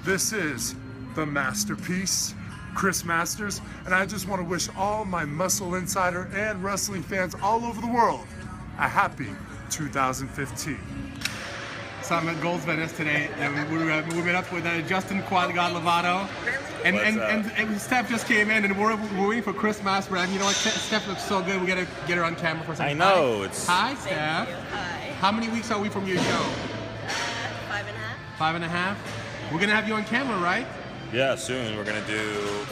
This is the masterpiece, Chris Masters, and I just want to wish all my Muscle Insider and wrestling fans all over the world a happy 2015. So I'm at Gold's Venice today, and we met up with Justin Quad God Lovato, and Steph just came in, and we're waiting for Chris Masters. And you know what? Steph looks so good. We gotta get her on camera for a second. I know. Hi, Steph. Hi. How many weeks are we from your show? 5.5. 5.5. We're gonna have you on camera, right? Yeah, soon. We're gonna do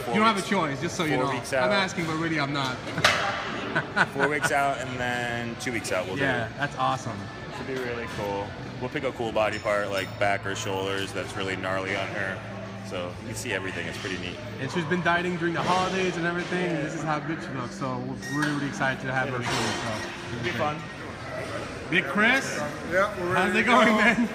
4 You don't have a weeks- choice, just so you 4 know. weeks out. I'm asking, but really I'm not. 4 weeks out and then 2 weeks out we'll do. Yeah, that's awesome. Should be really cool. We'll pick a cool body part like back or shoulders that's really gnarly on her. So you can see everything. It's pretty neat. And she's been dieting during the holidays and everything. And this is how good she looks. So we're really excited to have her soon. So It'll be fun. Big Chris, Yeah, we're ready how's to it going, go. man?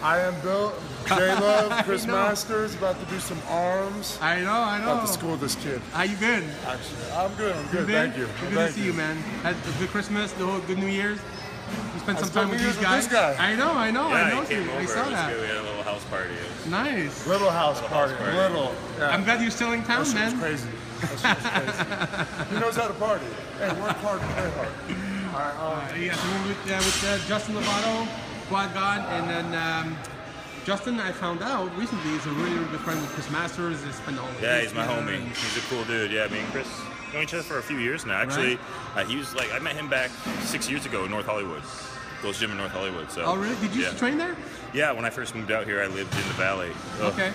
I am Bill, J-Love, Chris I know. Masters, about to do some arms. I know. About to school this kid. How you been? Actually, I'm good, thank you. Good to see you, man. Had a good Christmas, the whole good New Year's. You spent some time with New these Year's guys. with this guy. I know. Yeah, he came over. I saw It was that. good. We had a little house party. It was Nice. Little house party, party. little. Yeah. I'm glad you're still in town, That shit was man. crazy. That shit was crazy. He knows how to party. Hey, work hard, play hard. All right, Yeah, so we're with Justin Lovato, Quad God, and then Justin, I found out recently, is a really, really good friend with Chris Masters. They spend all Yeah, he's my together, homie. and- He's a cool dude. Yeah, me and Chris know each other for a few years now. Actually, he was like, I met him back 6 years ago in North Hollywood. Gold's Gym in North Hollywood. So. Oh, really? Did you used to train there? Yeah, when I first moved out here, I lived in the Valley. Ugh. Okay.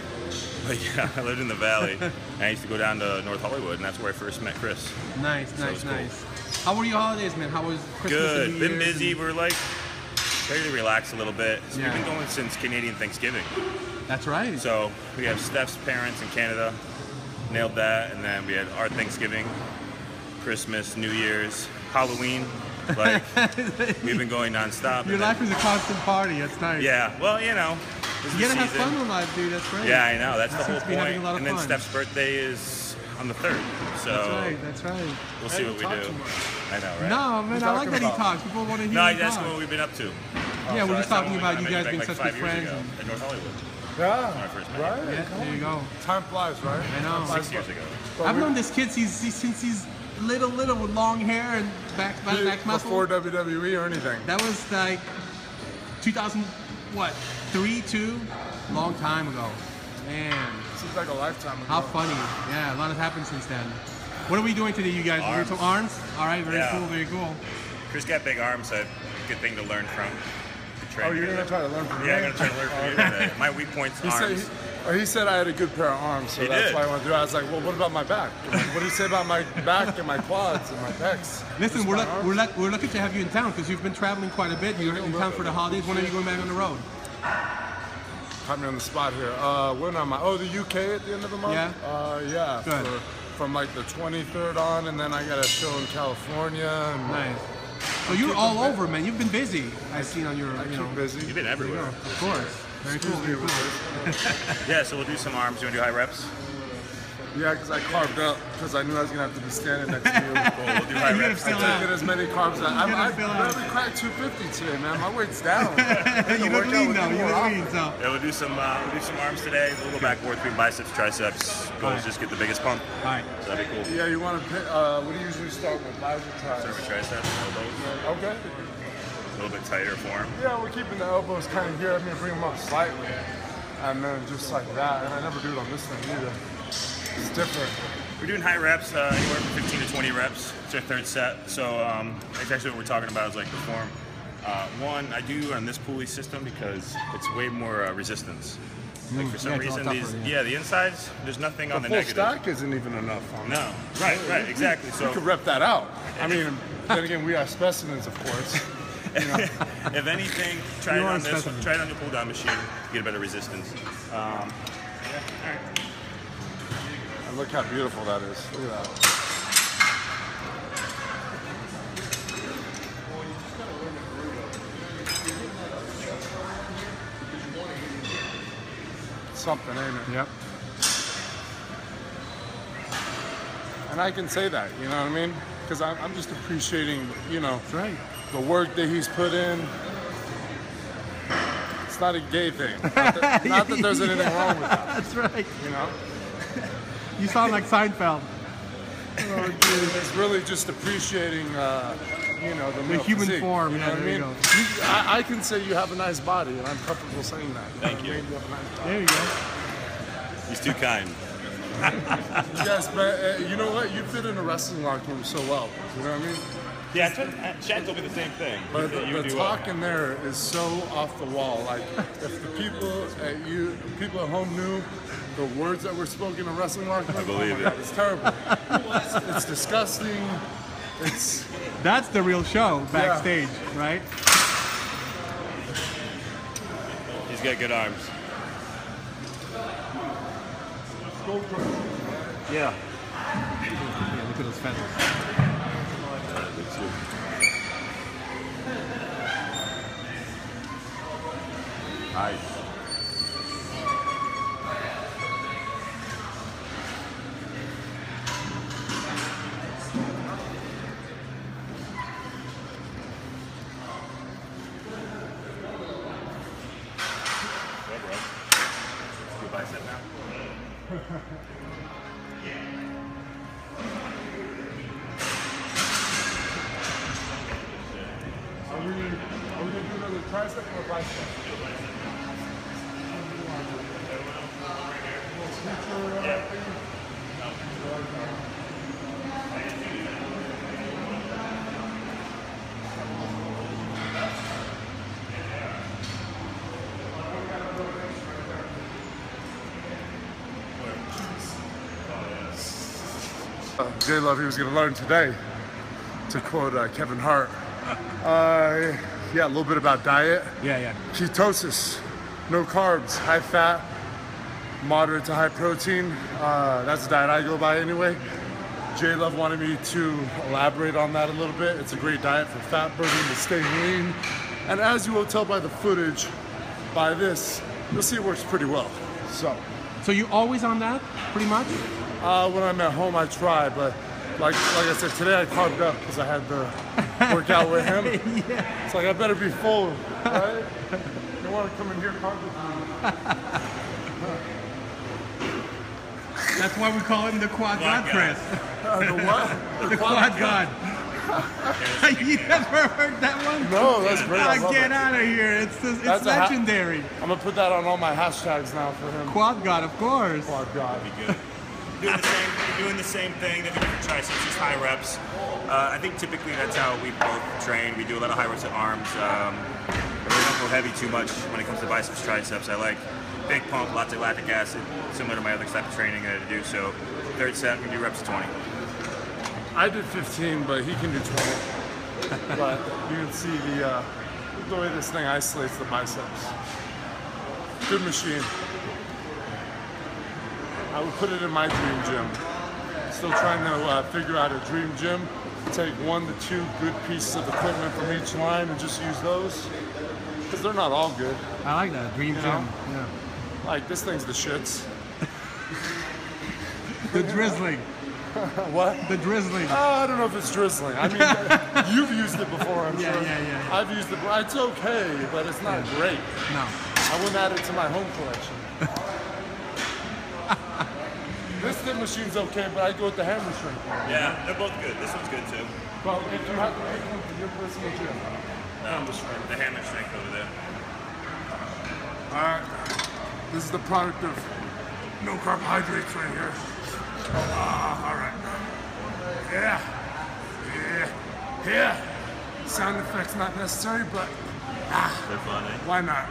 But yeah, I lived in the Valley. And I used to go down to North Hollywood, and that's where I first met Chris. Nice, So it's cool. nice. How were your holidays, man? How was Christmas Good. and New Been Year's busy. and- We're like ready to relax a little bit. So Yeah. we've been going since Canadian Thanksgiving. That's right. So we have Steph's parents in Canada. Nailed that. And then we had our Thanksgiving, Christmas, New Year's, Halloween. Like, we've been going nonstop. Your and life then- is a constant party. That's nice. Yeah, well, you know, this is You the gotta have season. fun in life, dude. That's great. Yeah, I know. That's the You whole seem to be having point. a lot of And then fun. Steph's birthday is on the 3rd. So That's right. That's right. we'll see Hey, what we talk do. too much. I know, right? No, man, I like talking that he about? talks. People want to hear No, you that's talk. what we've been up to. Yeah, we're just So talking I about met you him guys back being like such 5 good years friends. ago and- in North Hollywood. Yeah, When I first met right. him. Yeah, there you go. Time flies, right? I know. Time 6 years ago. But I've we- known this kid since he's little with long hair and back muscle. Before WWE or anything. That was like 2000, what, 3, 2? Long time ago. Man, Seems like a lifetime ago. how funny. Yeah, a lot has happened since then. What are we doing today, you guys? We're doing Arms. some arms? All right, very Yeah. cool, very cool. Chris got big arms, so good thing to learn from. Good train Oh, you're together. gonna try to learn from me? Yeah, I'm gonna try to learn from you today. My weak point's He said, arms. he said I had a good pair of arms, so He that's did. why I want to do it. I was like, well, what about my back? What do you say about my back and my quads and my pecs? Listen, Just we're, my luck arms? we're lucky to have you in town because you've been traveling quite a bit. You're in town for the holidays. When are you going back on the road? Caught me on the spot here. When am I? Oh, the UK at the end of the month? Yeah? Yeah. Good. From like the 23rd on, and then I got a show in California. And Nice. So you're keep all them over, man. You've been busy. I've seen on your, I you know. keep busy. You've been everywhere. Of course. Very cool, very cool. Yeah, so we'll do some arms. You wanna do high reps? Yeah, because I carved up because I knew I was gonna have to be standing next to you. Well, we'll do high You gotta reps. fill I out. didn't get as many carbs as I gotta fill out. barely cracked 250 today, man. My weight's down. You look lean though. You look lean, so. Yeah, we'll do some arms today. A little back and forth between biceps, triceps. Goal is just get the biggest pump. All right. So that'd be cool. Yeah, you want to pick, what do you usually start with? Biceps or Start triceps? with triceps, elbows. Okay. A little bit tighter form. Yeah, we're keeping the elbows kind of here. I'm going to bring them up slightly. And then just like that. And I never do it on this thing either. It's different. We're doing high reps, anywhere from 15 to 20 reps. It's our 3rd set. So that's actually what we're talking about is like the form. One, I do on this pulley system because it's way more resistance. Like for some yeah, it's a lot reason, tougher, these, the insides, there's nothing on the Full negative. stack isn't even enough on No, right, exactly. You So could rep that out. I mean, then again, we are specimens, of course. if anything, try You it are on a this, specimen. try it on the pull down machine, get a better resistance. And look how beautiful that is. Look at that. Something, ain't it? Yep. And I can say that, you know what I mean? Because I'm just appreciating, you know, That's right. the work that he's put in. It's not a gay thing. Not that there's anything wrong with that. That's right. You know? You sound like Seinfeld. Oh, dude, it's really just appreciating, you know, the human physique, form. You know what I mean? I can say you have a nice body, and I'm comfortable saying that. Thank you. You have a nice body. There you go. He's too kind. Yes, but you know what? You fit in a wrestling locker room so well. You know what I mean? Yeah, Chad told me the same thing. But the talk in there is so off the wall. Like, if the people at home knew the words that were spoken in a wrestling locker room, I believe oh my God, it's terrible. It's disgusting. That's the real show backstage, right? He's got good arms. Yeah. Yeah, look at those feathers. Nice. Bicep now. Are we going to do another tricep or bicep? J Love, he was going to learn today, to quote Kevin Hart. Yeah, a little bit about diet. Yeah. Ketosis, no carbs, high fat, moderate to high protein. That's the diet I go by anyway. J Love wanted me to elaborate on that a little bit. It's a great diet for fat burning, to stay lean. And as you will tell by the footage, by this, you'll see it works pretty well. So you always on that, pretty much? When I'm at home, I try, but like I said, today I carved up because I had to work out with him. Yeah. It's like I better be full, right? You want to come in here, carve with me? That's why we call him the Quad God, Chris. The what? The Quad God. You never heard that one? No, that's great. I love Get it. out of here. It's legendary. I'm going to put that on all my hashtags now for him. Quad God, of course. Quad God. Be good. Doing the same thing that we do for triceps, just high reps. I think typically that's how we both train. We do a lot of high reps at arms. We don't go heavy too much when it comes to biceps, triceps. I like big pump, lots of lactic acid, similar to my other type of training that I do. So third set, we do reps of 20. I did 15, but he can do 20. But you can see the way this thing isolates the biceps. Good machine. I would put it in my dream gym. Still trying to figure out a dream gym. Take 1 to 2 good pieces of equipment from each line and just use those. Because they're not all good. I like that, dream gym. Yeah. Like, this thing's the shits. The drizzling. What? The drizzling. I don't know if it's drizzling. I mean, you've used it before, I'm sure. Yeah. I've used it. It's okay, but it's not great. No. I wouldn't add it to my home collection. This thin machine's okay, but I go with the hammer strength. Yeah, they're both good. This one's good too. Well, if you have to pick one for your personal gym, hammer strength. The hammer strength over there. Alright, this is the product of no carbohydrates right here. Alright. Yeah. Sound effects not necessary, but They're fun, eh? why not?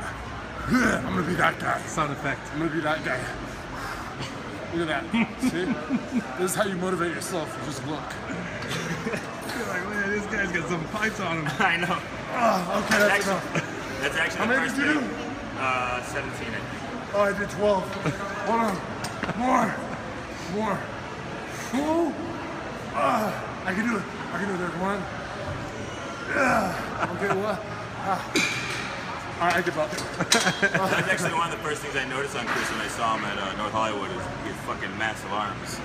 I'm gonna be that guy. Sound effect. I'm gonna be that guy. Look at that. See? This is how you motivate yourself. You just look. You're like, man, this guy's got some pipes on him. I know. Okay, that's enough. That's actually How the many first did you do? thing. 17, I think. Oh, I did 12. Hold on. More. Ooh. I can do it. There's one. Okay, what? All right, I give up. That was actually one of the first things I noticed on Chris when I saw him at North Hollywood is he has fucking massive arms.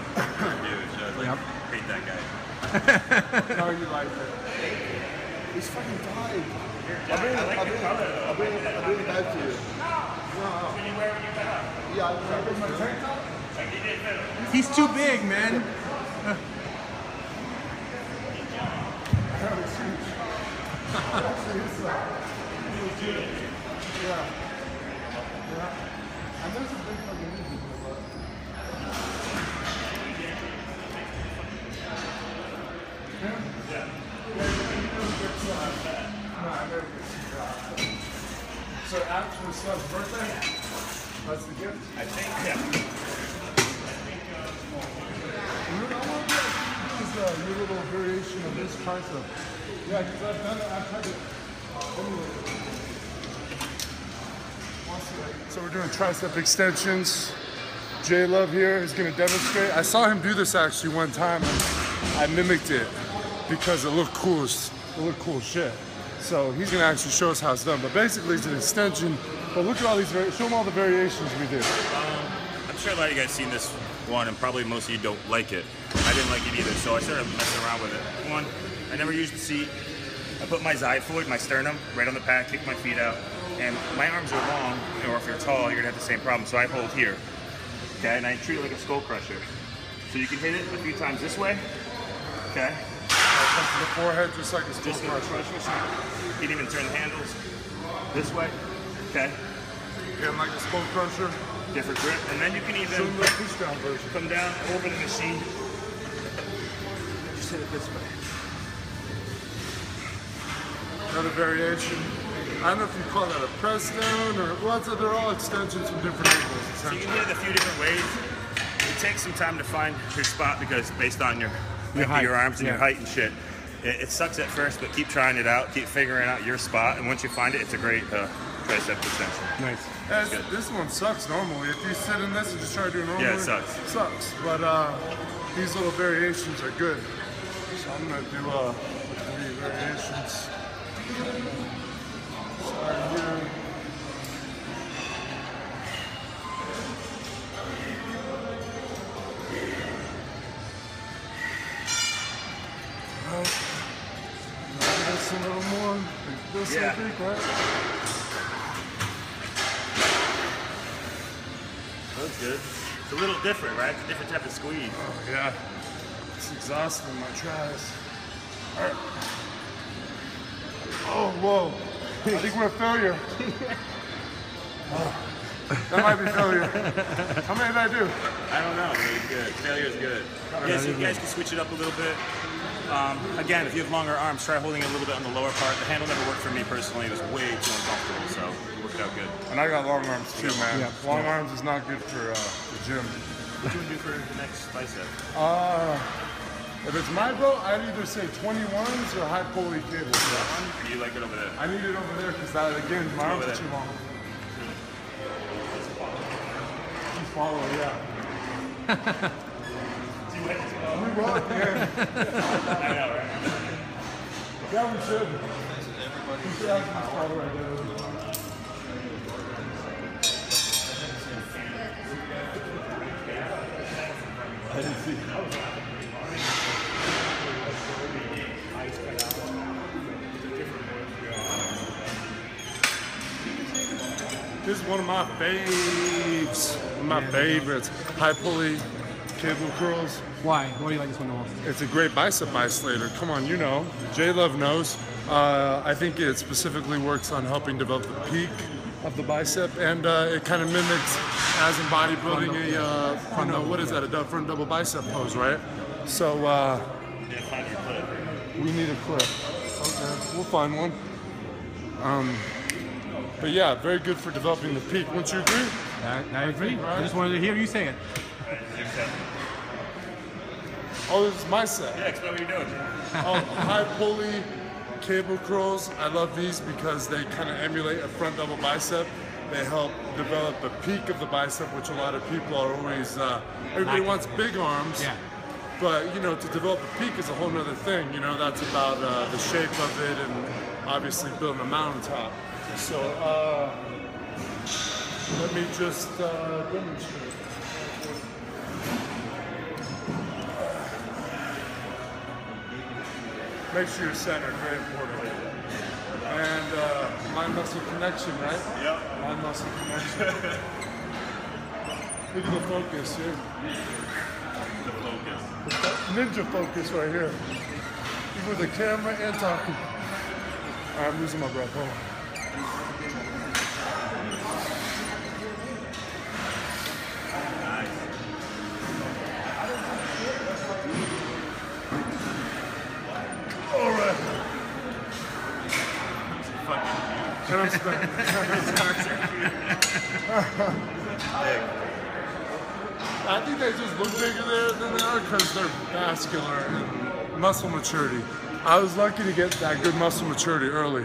Dude, so I was like, hate that guy. No, you like it. He's fucking died. I'll bring it back to you. Can you wear what you have? Yeah, I bring my tank top? He's too big, man. And there's a big fucking music. So after Seth's birthday, that's the gift? I think, yeah. This is your little variation of this tricep. Yeah, because I've done it, I've had it. So we're doing tricep extensions. J Love here is going to demonstrate. I saw him do this actually one time and I mimicked it because it looked cool as shit. So he's going to actually show us how it's done. But basically it's an extension. But look at all these, show them all the variations we did. I'm sure a lot of you guys seen this one and probably most of you don't like it. I didn't like it either, so I started messing around with it. One, I never used the seat. I put my xiphoid, my sternum, right on the pad, kick my feet out, and my arms are long, or if you're tall, you're gonna have the same problem, so I hold here. Okay, and I treat it like a skull crusher. So you can hit it a few times this way, okay? Comes to the forehead just like a skull crusher. You can even turn the handles this way, okay? Again, like a skull crusher. Different grip, and then you can even Show them the pushdown version. come down over the machine. Just hit it this way. Another variation. I don't know if you call that a press down or well, they're all extensions from different angles. So you can hit it a few different ways. It takes some time to find your spot because based on your arms and your height and shit, it sucks at first, but keep trying it out, keep figuring out your spot, and once you find it, it's a great tricep extension. Nice. Yeah, this one sucks normally. If you sit in this and just try to do it normally, Yeah, it sucks. It sucks. But these little variations are good. So I'm gonna do 3 variations. Start here. This a little more. This I think, right? That's good. It's a little different, right? It's a different type of squeeze. Oh, yeah. It's exhausting my tries. All right. Oh, whoa. I think we're a failure. Oh, that might be failure. How many did I do? I don't know, but it's good. Failure is good. Yeah, so you guys can switch it up a little bit. Again, if you have longer arms, try holding it a little bit on the lower part. The handle never worked for me personally. It was way too uncomfortable, so it worked out good. And I got long arms too, man. Yeah. Long arms is not good for the gym. What do you want to do for the next bicep? If it's my belt, I'd either say 21s or high pulley cable. Or do you like it over there? I need it over there because that, again, my arms are too long. Follow, yeah. We rock, man. I know, right? Yeah, we should. We should have this follow right there. I didn't see. This is one of my faves. One of my favorites. High pulley cable curls. Why? Why do you like this one the most? It's a great bicep isolator. Come on, you know. J Love knows. I think it specifically works on helping develop the peak of the bicep, and it kind of mimics, as in bodybuilding, what is that? A front double bicep pose, right? So we need a clip. Okay, we'll find one. But yeah, very good for developing the peak. Wouldn't you agree? I agree. Right? I just wanted to hear you say it. Oh, this is my set. Yeah, explain what you're doing. High pulley cable curls. I love these because they kind of emulate a front double bicep. They help develop the peak of the bicep, which a lot of people are always, everybody wants big arms. Yeah. But, you know, to develop a peak is a whole nother thing. You know, that's about the shape of it and obviously building a mountaintop. So, let me just demonstrate. Make sure you're centered, very important. And mind muscle connection, right? Yep. Mind muscle connection. Look at the focus here. The focus. Ninja focus right here. Even with the camera and talking. All right, I'm losing my breath. Hold on. All right. And I'm I think they just look bigger there than they are because they're vascular and muscle maturity. I was lucky to get that good muscle maturity early.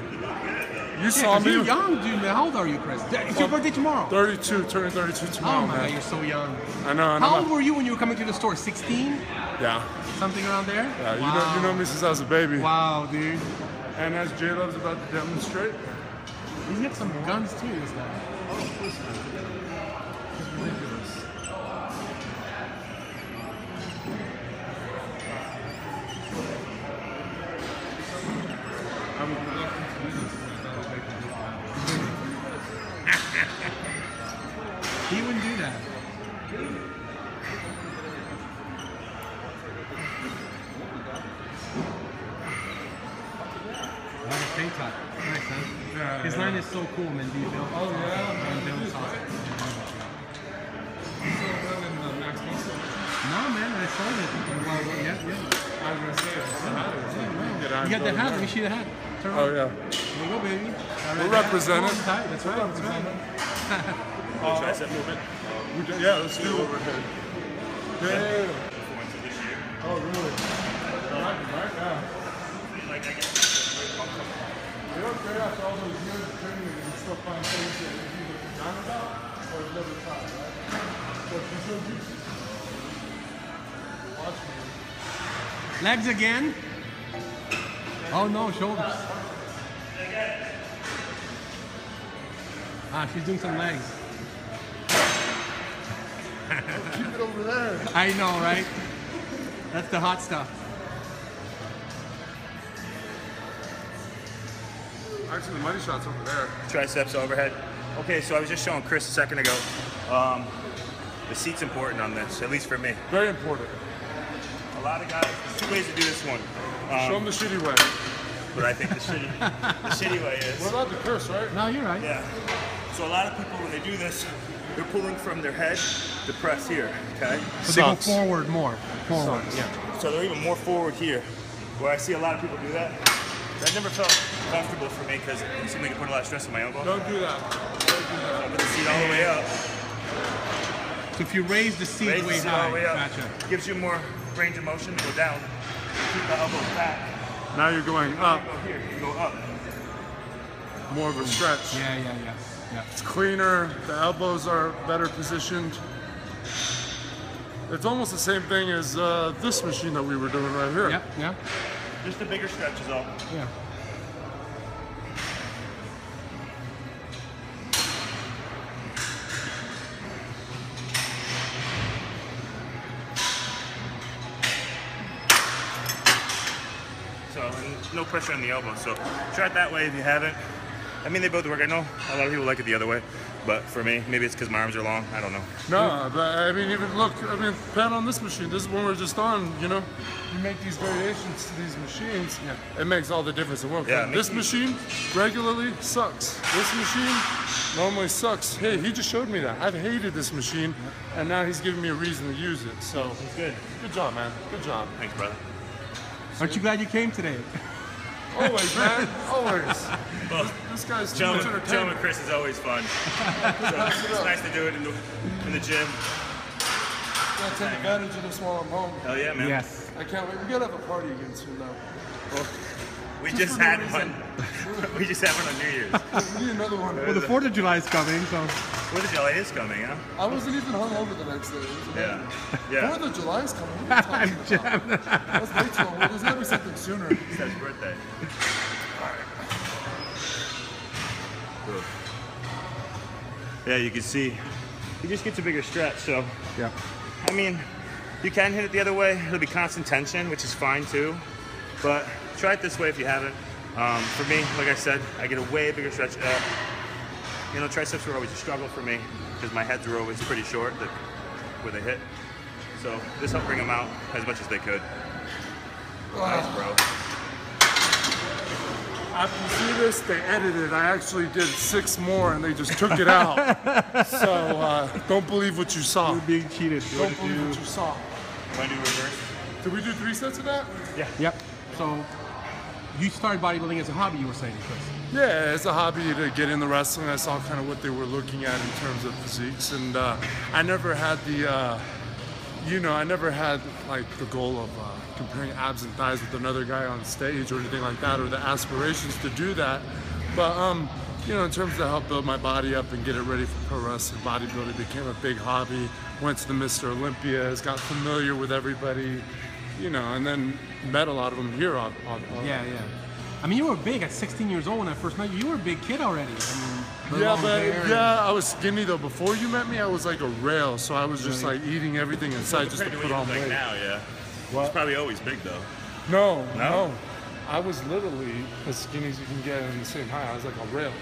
You saw me. You're young, dude. Man. How old are you, Chris? It's your birthday tomorrow. 32, turning 32 tomorrow. Oh my man. God, you're so young. I know. How old were you when you were coming to the store? 16? Yeah. Something around there? Yeah. Wow. You know me since I was a baby. Wow, dude. And as J-Love's about to demonstrate. He's got some guns too, this guy. Oh, of course, man. It's ridiculous. I'm reluctant to do this. He wouldn't do that. Like a tank top. Nice, huh? Yeah, His line is so cool, man. Do you feel? Oh, yeah. Man, Bill's awesome. You still running the Max Muscle? No, man, I sold it. Well, yeah. I was going to say, it's the hat. You got the hat. Let me see the hat. Turn Oh, around. yeah. There you go, baby. We're represented. That's right. That's right. Tricep movement. Yeah, let's do overhead. Damn. Influence of this year. Oh, really? Right now. Like I guess. You know, great after all those years of training, you can still find things that you either forgotten about or have never tried, right? So if you show you, watch me. Legs again. Oh no, shoulders. Ah, she's doing some legs. Keep it over there. I know, right? That's the hot stuff. Actually, the money shot's over there. Triceps overhead. Okay, so I was just showing Chris a second ago. The seat's important on this, at least for me. Very important. A lot of guys, there's two ways to do this one. Show them the shitty way. But I think the shitty way is. We're allowed to curse, right? No, you're right. Yeah. So a lot of people, when they do this, they're pulling from their head to press here, okay? So they go forward more. Forward, yeah. So they're even more forward here. Where I see a lot of people do that, that never felt comfortable for me because it seemed like it put a lot of stress on my elbow. Don't do that. Don't do that. I put the seat all the way up. So if you raise the seat way high, all the way up. gotcha. Gives you more range of motion to go down. Keep the elbows back. Now you're going up. Go here, you go up. More of a stretch. Yeah. It's cleaner. The elbows are better positioned. It's almost the same thing as this machine that we were doing right here. Yeah. Just a bigger stretch is all. Yeah. So, and no pressure on the elbow. So, try it that way if you haven't. I mean, they both work. I know a lot of people like it the other way, but for me, maybe it's because my arms are long. I don't know. No, but I mean, even look, pan on this machine. This is when we're just on, you know. You make these variations to these machines, it makes all the difference in the world. Yeah, this machine regularly sucks. This machine normally sucks. Hey, he just showed me that. I've hated this machine, and now he's giving me a reason to use it. So, It's good. good job, man. Good job. Thanks, brother. Aren't you glad you came today? Always, man. Always. Well, This guy's too chilling much with entertainment. Chris is always fun. So it's nice to do it in the gym. Gotta take advantage of this while I'm home. Hell yeah, man. Yes. I can't wait. We gotta have a party again soon now. Well, we Just just for no had reason. one. We just had one on New Year's. We need another one. Well, the 4th of July is coming, so. 4th of July is coming, huh? I wasn't even hungover the next day. It was Yeah. amazing. Yeah. 4th of July is coming. What are you talking about? That's way too long. There's gotta be something sooner. It's his birthday. Cool. Yeah, you can see he just gets a bigger stretch. So, Yeah. I mean, you can hit it the other way. It'll be constant tension, which is fine too. But try it this way if you haven't. For me, like I said, I get a way bigger stretch. You know, triceps were always a struggle for me because my heads were always pretty short where they hit. So this helped bring them out as much as they could. Nice, bro. After you see this, they edited. I actually did 6 more and they just took it out. So don't believe what you saw. You're being cheated. Don't believe what you saw. Want to do reverse? Did we do 3 sets of that? Yeah. Yep. So you started bodybuilding as a hobby, you were saying, Chris. Yeah, it's a hobby to get in the wrestling. I saw kind of what they were looking at in terms of physiques, and I never had the, I never had like the goal of comparing abs and thighs with another guy on stage or anything like that, or the aspirations to do that. But in terms of help build my body up and get it ready for pro wrestling, bodybuilding became a big hobby. Went to the Mr. Olympias, got familiar with everybody, and then met a lot of them here on Yeah. I mean, you were big at 16 years old when I first met you. You were a big kid already. I mean, I was skinny though. Before you met me, I was like a rail, so I was just like eating everything inside just to put on weight. Now, yeah. What? It's probably always big though. No. I was literally as skinny as you can get in the same height. I was like a rail.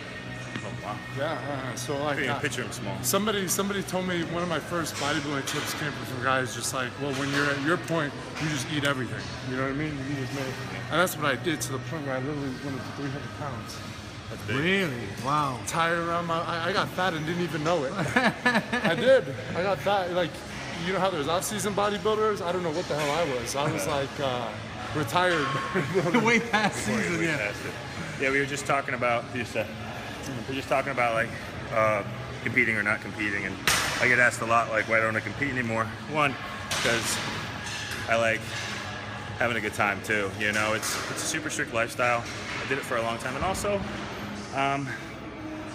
Oh wow. Yeah. So like, I can't even picture him small. Somebody told me one of my first bodybuilding tips came from some guys just like, well, when you're at your point, you just eat everything. You know what I mean? You just make, and that's what I did to the point where I literally went up to 300 pounds. That's big. Really? Wow. Tired around I got fat and didn't even know it. I did. I got fat. Like, you know how there's off-season bodybuilders? I don't know what the hell I was. I was like retired. Way past season, Way yeah. past it. Yeah, we were just talking about like competing or not competing, and I get asked a lot like, why don't I compete anymore? One, because I like having a good time too. It's a super strict lifestyle. I did it for a long time, and also I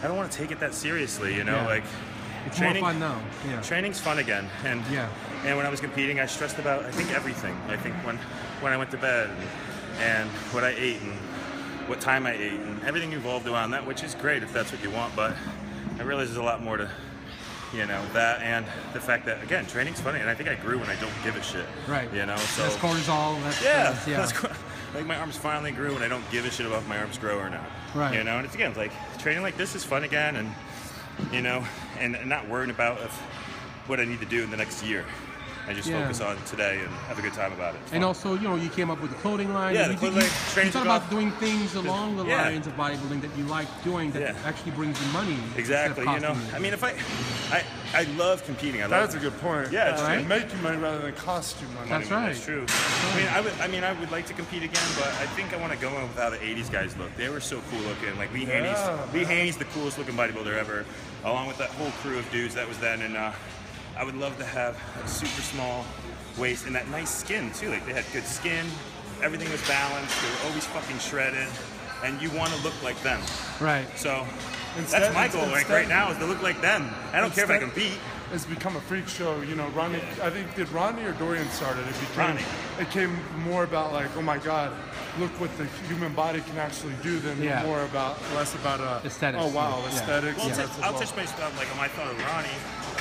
don't want to take it that seriously. Like It's training, more fun now. Yeah. Training's fun again, and when I was competing, I stressed about everything. I think when I went to bed and what I ate and what time I ate and everything evolved around that, which is great if that's what you want. But I realize there's a lot more to that, and the fact that again training's funny, and I think I grew when I don't give a shit. Right. So less cortisol. That's like my arms finally grew when I don't give a shit about if my arms grow or not. Right. And it's again like training like this is fun again, and and not worrying about what I need to do in the next year. I just focus on today and have a good time about it. And also, you came up with the clothing line. Yeah, the clothing line. You thought about doing things along the lines of bodybuilding that you like doing that actually brings you money. Exactly. I mean, if I love competing. That's a good point. Yeah, it's right? Make you money rather than cost you money. That's right. That's true. I would like to compete again, but I think I want to go in with how the '80s guys look. They were so cool looking. Like Lee Haney's the coolest looking bodybuilder ever, along with that whole crew of dudes that was then. And I would love to have a super small waist and that nice skin too. Like they had good skin, everything was balanced. They were always fucking shredded, and you want to look like them. Right. So that's my goal. Like right now is to look like them. I don't care if I compete. It's become a freak show. Ronnie. I think did Ronnie or Dorian started it? Ronnie. It came more about like, oh my God, look what the human body can actually do than less about aesthetics. Oh wow, aesthetics. Well, I'll touch my stuff like on my thought of Ronnie.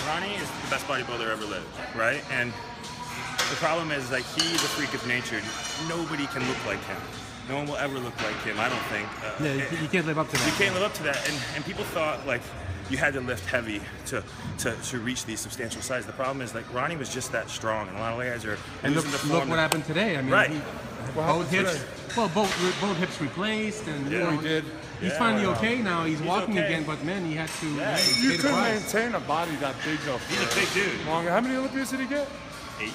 Ronnie is the best bodybuilder ever lived, right? And the problem is like he's a freak of nature. Nobody can look like him. No one will ever look like him, I don't think. You can't live up to that. You can't live up to that. And people thought like you had to lift heavy to reach these substantial size. The problem is like Ronnie was just that strong, and a lot of guys are losing the form. Look what happened today. I mean, both hips replaced, and he did. He's finally okay now. He's walking again, but man, he had to. You couldn't maintain a body that big though. He's a big dude. How many Olympias did he get? 8.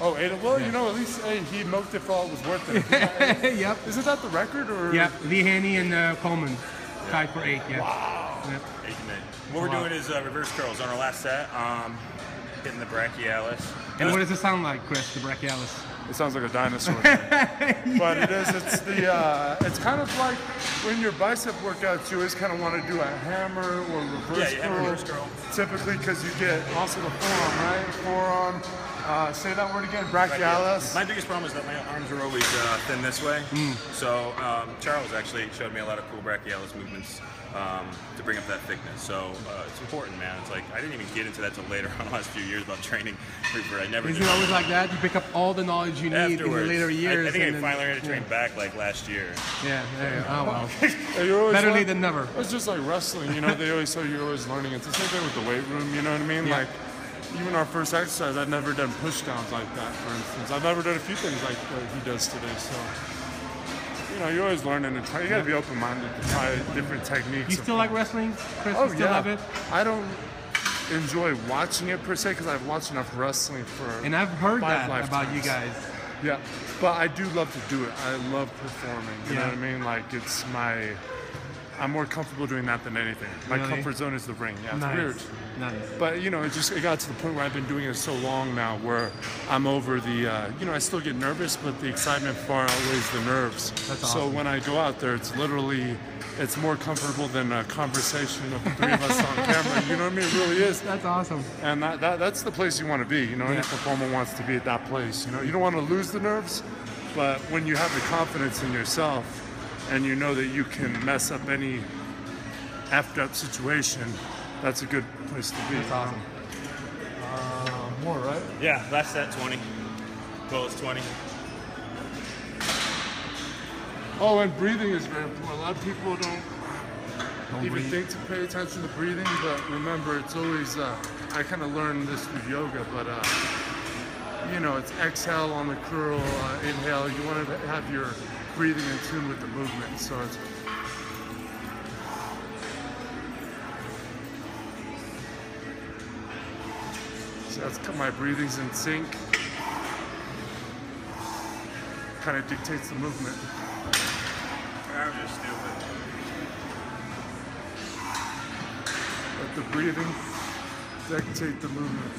Oh, 8. Well, at least he milked it for all it was worth it. Yep. Isn't that the record? Or? Yep. Lee Haney and Coleman tied for 8. Yeah. Wow. Yep. 8 and 8. What we're doing is reverse curls on our last set. Hitting the brachialis. And what does it sound like, Chris? The brachialis. It sounds like a dinosaur. But it is. It's kind of like when your bicep workouts, you always kind of want to do a hammer or reverse curl. Reverse curl. Typically, because you get also the forearm, right? Forearm, Say that word again, brachialis. My biggest problem is that my arms are always thin this way. So Charles actually showed me a lot of cool brachialis movements to bring up that thickness. So it's important, man. It's like I didn't even get into that till later on the last few years about training. I never. Is it always like that? You pick up all the knowledge you need in the later years. I think I finally learned to train back like last year. Yeah. Oh well. Better late than never. It's just like wrestling, you know. They always say you're always learning. It's the same thing with the weight room. You know what I mean? Yeah. Like. Even our first exercise, I've never done pushdowns like that, for instance. I've never done a few things like what he does today. So, you know, you're always learning and trying. You got to be open-minded to try different techniques. You still like wrestling, Chris? Oh, you still love it? I don't enjoy watching it per se because I've watched enough wrestling for And I've heard that lifetimes. about you guys. Yeah, but I do love to do it. I love performing. You know what I mean? Like it's I'm more comfortable doing that than anything. My comfort zone is the ring. Yeah, it's weird. Nice. But you know, it got to the point where I've been doing it so long now, where I'm over the. You know, I still get nervous, but the excitement far outweighs the nerves. That's awesome. So when I go out there, it's more comfortable than a conversation of the three of us on camera. You know what I mean? It really is. That's awesome. And that's the place you want to be. You know, any performer wants to be at that place. You know, you don't want to lose the nerves, but when you have the confidence in yourself, and you know that you can mess up any effed up situation, that's a good place to be. That's awesome. More, right? Yeah, last set 20. Goal is 20. Oh, and breathing is very important. A lot of people don't even think to pay attention to breathing, but remember, it's always, I kind of learned this with yoga, but you know, it's exhale on the curl, inhale. You want to have your breathing in tune with the movement. So it's my breathing's in sync. Kind of dictates the movement. I'm just stupid. Let the breathing dictate the movement.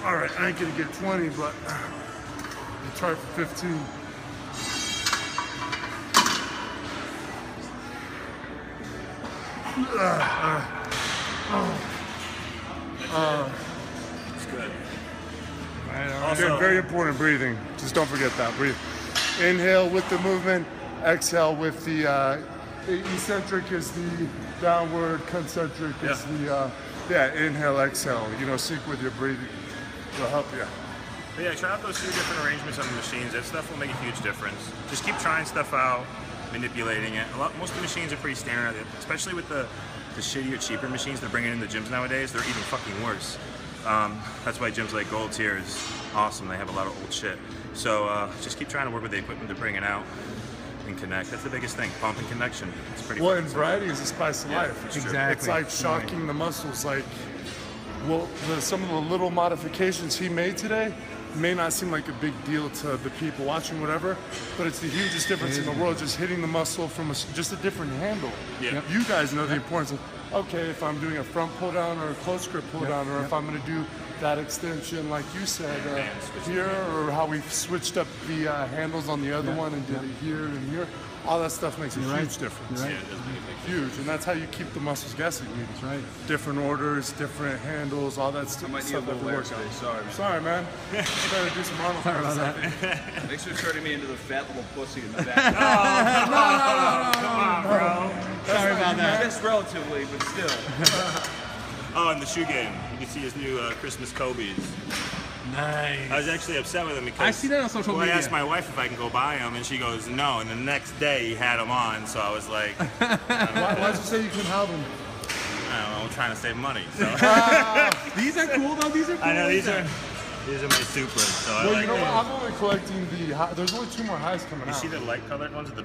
All right, I ain't gonna get 20, but I'll try for 15. It's good. Again, very important breathing. Just don't forget that. Breathe. Inhale with the movement. Exhale with the eccentric is the downward. Concentric is the inhale, exhale. You know, sync with your breathing. It'll help you. But yeah, try out those few different arrangements on the machines. That stuff will make a huge difference. Just keep trying stuff out, manipulating it. Most of the machines are pretty standard, especially with the shittier, cheaper machines they're bringing in the gyms nowadays. They're even fucking worse. That's why gyms like Gold's here is awesome. They have a lot of old shit. So just keep trying to work with the equipment they're bringing out and connect. That's the biggest thing. Pump and connection. It's pretty. Well, and variety is the spice of life. Exactly. It's like shocking the muscles. Like, well, some of the little modifications he made today may not seem like a big deal to the people watching, whatever, but it's the hugest difference in the world, just hitting the muscle from just a different handle. Yeah. You guys know the importance of, okay, if I'm doing a front pull down or a close grip pull down, or if I'm going to do that extension, like you said, here, or how we've switched up the handles on the other one and did it here and here. All that stuff makes a huge difference. Right. Yeah, it does make a big difference. Huge, and that's how you keep the muscles guessing. That's right. Different orders, different handles, all that stuff. I might need a little layer today, sorry. Sorry, man. Trying to do some Arnold. Sorry about that. Thanks for turning me into the fat little pussy in the back. Come on, bro. Sorry about I that. guess relatively, but still. Oh, in the shoe game, you can see his new Christmas Kobe's. Nice. I was actually upset with him because I see that on social media. I asked my wife if I can go buy them, and she goes, no. And the next day, he had them on, so I was like, Why'd you say you can have them? I don't know, I'm trying to save money. So. These are cool though. These are cool. I know these are my supers. So I Well, like you know what? them. I'm only collecting the high. There's only 2 more highs coming You out. see the light colored ones with the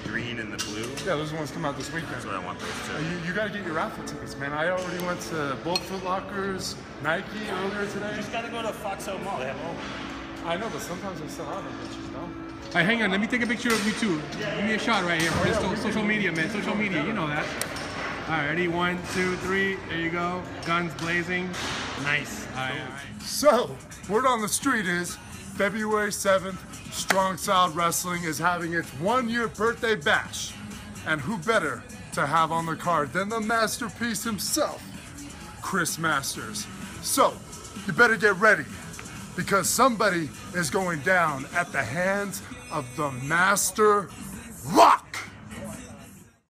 green and the blue? Yeah, those ones come out this weekend. That's what I want those too. You got to get your raffle tickets, man. I already went to both Foot Lockers, Nike earlier today. You just gotta go to Fox Hill Mall. They have all. I know, but sometimes they sell out of bitches, no? All right, hang on. Let me take a picture of you too. Give me a shot right here for this social media, man. Social media, you know that. All right, ready? 1, 2, 3. There you go. Guns blazing. Nice. All right, all right. So, word on the street is February 7th, Strong Style Wrestling is having its 1-year birthday bash. And who better to have on the card than the masterpiece himself, Chris Masters. So, you better get ready, because somebody is going down at the hands of the Master Rock.